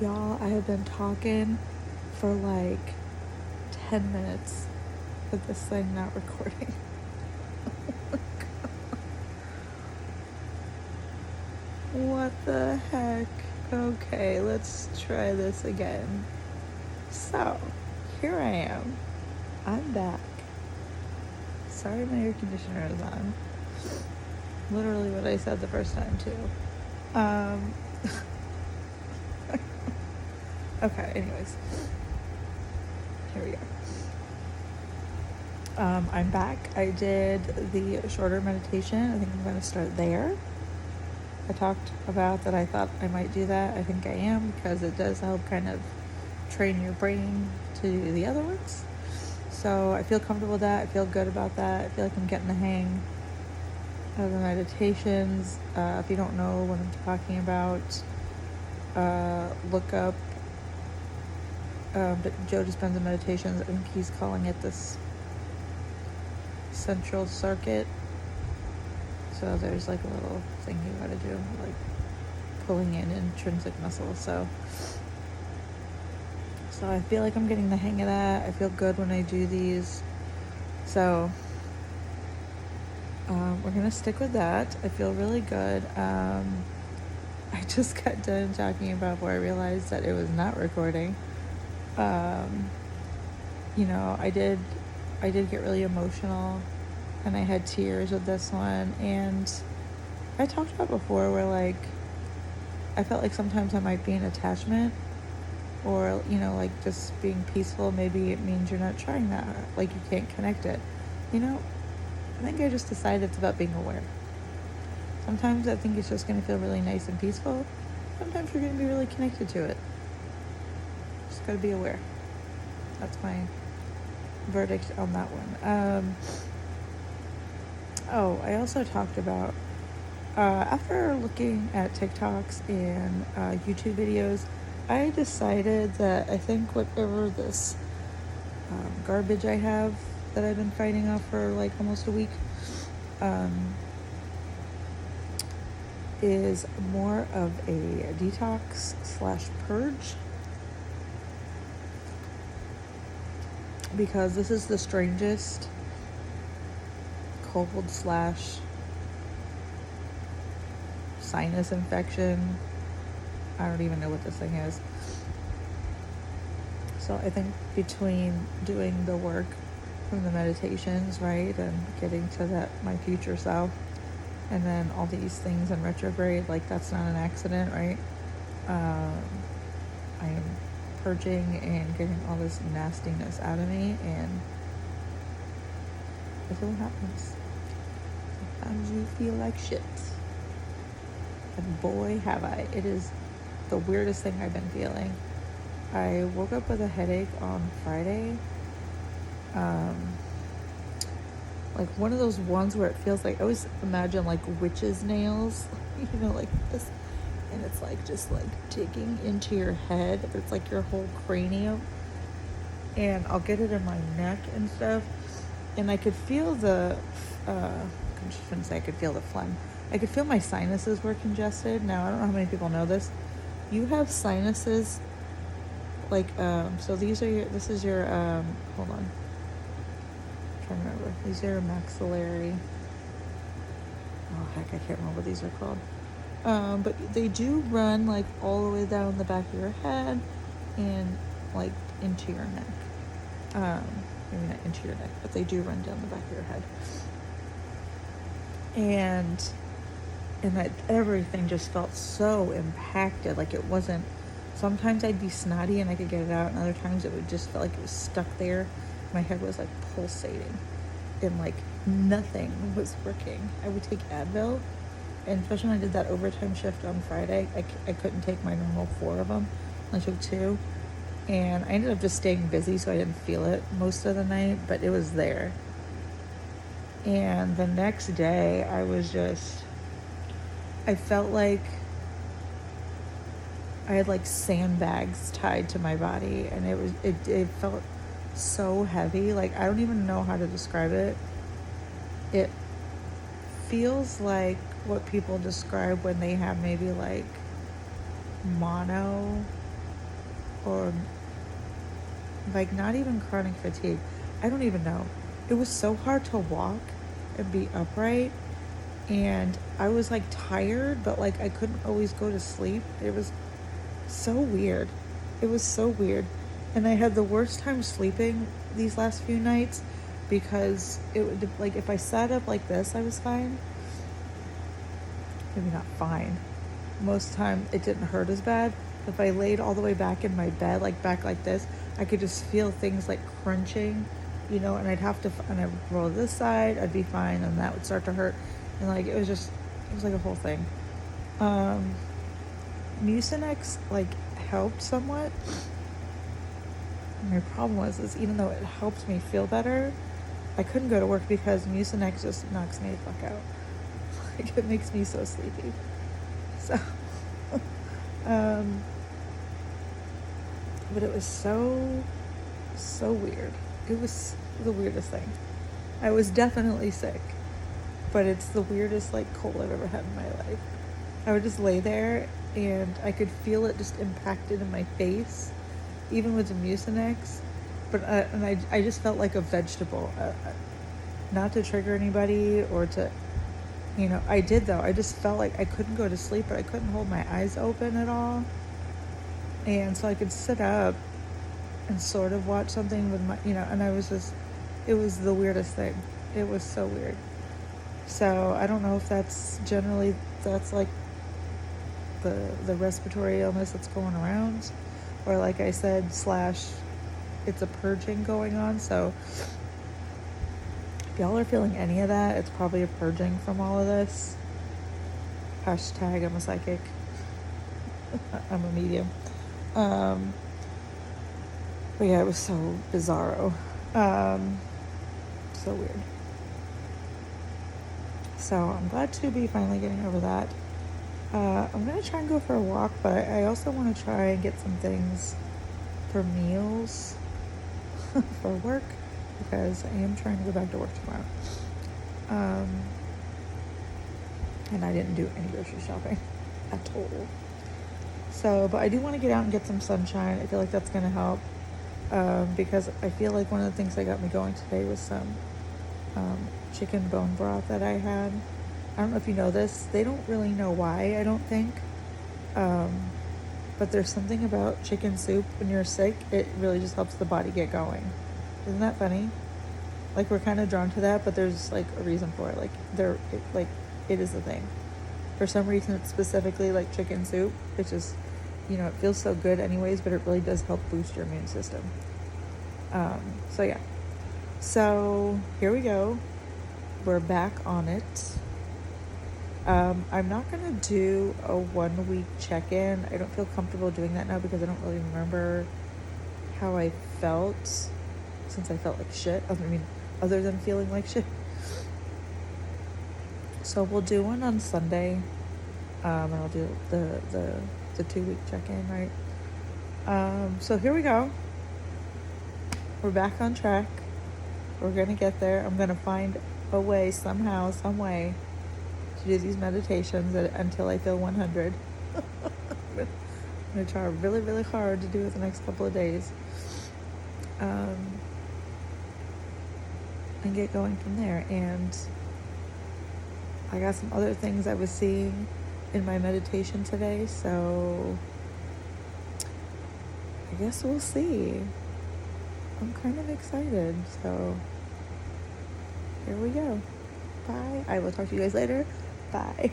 Y'all, I have been talking for like 10 minutes with this thing not recording. What the heck? Okay, let's try this again. So, here I am. I'm back. Sorry my air conditioner is on. Literally what I said the first time too. Okay, anyways. Here we go. I'm back. I did the shorter meditation. I think I'm going to start there. I talked about that I thought I might do that. I think I am, because it does help kind of train your brain to do the other ones. So I feel comfortable with that. I feel good about that. I feel like I'm getting the hang of the meditations. If you don't know what I'm talking about, look up Joe Dispenza meditations. I think he's calling it this central circuit. So there's like a little thing you gotta do, like pulling in intrinsic muscles. So I feel like I'm getting the hang of that. I feel good when I do these. So we're gonna stick with that. I feel really good. I just got done talking about where I realized that it was not recording. I did get really emotional, and I had tears with this one. And I talked about before where like I felt like sometimes I might be in attachment, or like just being peaceful. Maybe it means you're not trying that hard, like you can't connect it. I think I just decided it's about being aware. Sometimes I think it's just going to feel really nice and peaceful. Sometimes you're going to be really connected to it. Just got to be aware. That's my verdict on that one. I also talked about, after looking at TikToks and YouTube videos, I decided that I think whatever this garbage I have that I've been fighting off for like almost a week is more of a detox/purge. Because this is the strangest cold/sinus infection. I don't even know what this thing is. So I think between doing the work from the meditations, right, and getting to that my future self, and then all these things in retrograde, like that's not an accident, right? I am purging and getting all this nastiness out of me, and I feel what happens. Sometimes you feel like shit. And boy, have I. It is the weirdest thing I've been feeling. I woke up with a headache on Friday. Like one of those ones where it feels like, I always imagine like witches' nails, like this. And it's like just like digging into your head. It's like your whole cranium. And I'll get it in my neck and stuff. And I could feel I shouldn't say I could feel the phlegm. I could feel my sinuses were congested. Now, I don't know how many people know this. You have sinuses, like, so this is your, hold on. I'm trying to remember. These are your maxillary. Oh, heck, I can't remember what these are called. But they do run like all the way down the back of your head and like into your neck. Maybe not into your neck, but they do run down the back of your head. And that everything just felt so impacted. Like it wasn't, sometimes I'd be snotty and I could get it out, and other times it would just feel like it was stuck there. My head was like pulsating, and like nothing was working. I would take Advil, and especially when I did that overtime shift on Friday, I couldn't take my normal 4 of them. I took 2, and I ended up just staying busy, so I didn't feel it most of the night, but it was there. And the next day, I felt like I had like sandbags tied to my body, and it felt so heavy. Like, I don't even know how to describe it. It feels like what people describe when they have maybe like mono or like not even chronic fatigue. I don't even know. It was so hard to walk and be upright, and I was like tired, but like I couldn't always go to sleep. It was so weird. It was so weird. And I had the worst time sleeping these last few nights because it would, like, if I sat up like this, I was fine. Maybe not fine. Most of the time it didn't hurt as bad. If I laid all the way back in my bed, like back like this, I could just feel things like crunching, and I'd have to, and I would roll this side, I'd be fine, and that would start to hurt. And like, it was like a whole thing. Mucinex, like, helped somewhat. My problem is even though it helped me feel better, I couldn't go to work because Mucinex just knocks me the fuck out. Like, it makes me so sleepy. So, but it was so weird. It was the weirdest thing. I was definitely sick, but it's the weirdest, like, cold I've ever had in my life. I would just lay there and I could feel it just impacted in my face, even with the Mucinex. But and I just felt like a vegetable. Not to trigger anybody or to, I did though. I just felt like I couldn't go to sleep, but I couldn't hold my eyes open at all. And so I could sit up and sort of watch something with my, and it was the weirdest thing. It was so weird. So I don't know if that's like the respiratory illness that's going around, or like I said, / it's a purging going on. So if y'all are feeling any of that, it's probably a purging from all of this. Hashtag I'm a psychic. I'm a medium. But yeah, it was so bizarro. So weird. So I'm glad to be finally getting over that. I'm going to try and go for a walk, but I also want to try and get some things for meals for work, because I am trying to go back to work tomorrow. And I didn't do any grocery shopping at all. So, but I do want to get out and get some sunshine. I feel like that's going to help, because I feel like one of the things that got me going today was some chicken bone broth that I had. I don't know if you know this. They don't really know why, I don't think. But there's something about chicken soup when you're sick. It really just helps the body get going. Isn't that funny? Like, we're kind of drawn to that, but there's like a reason for it. Like, it is a thing. For some reason, it's specifically like chicken soup. It's just, it feels so good anyways, but it really does help boost your immune system. So yeah. So here we go. We're back on it. I'm not going to do a 1 week check-in. I don't feel comfortable doing that now because I don't really remember how I felt, since I felt like shit. I mean, other than feeling like shit. So we'll do one on Sunday, and I'll do the 2 week check-in, right? So here we go. We're back on track. We're going to get there. I'm going to find a way somehow, some way to do these meditations until I feel 100. I'm going to try really, really hard to do it the next couple of days. And get going from there. And I got some other things I was seeing in my meditation today, so I guess we'll see. I'm kind of excited, so here we go. Bye. I will talk to you guys later. Bye.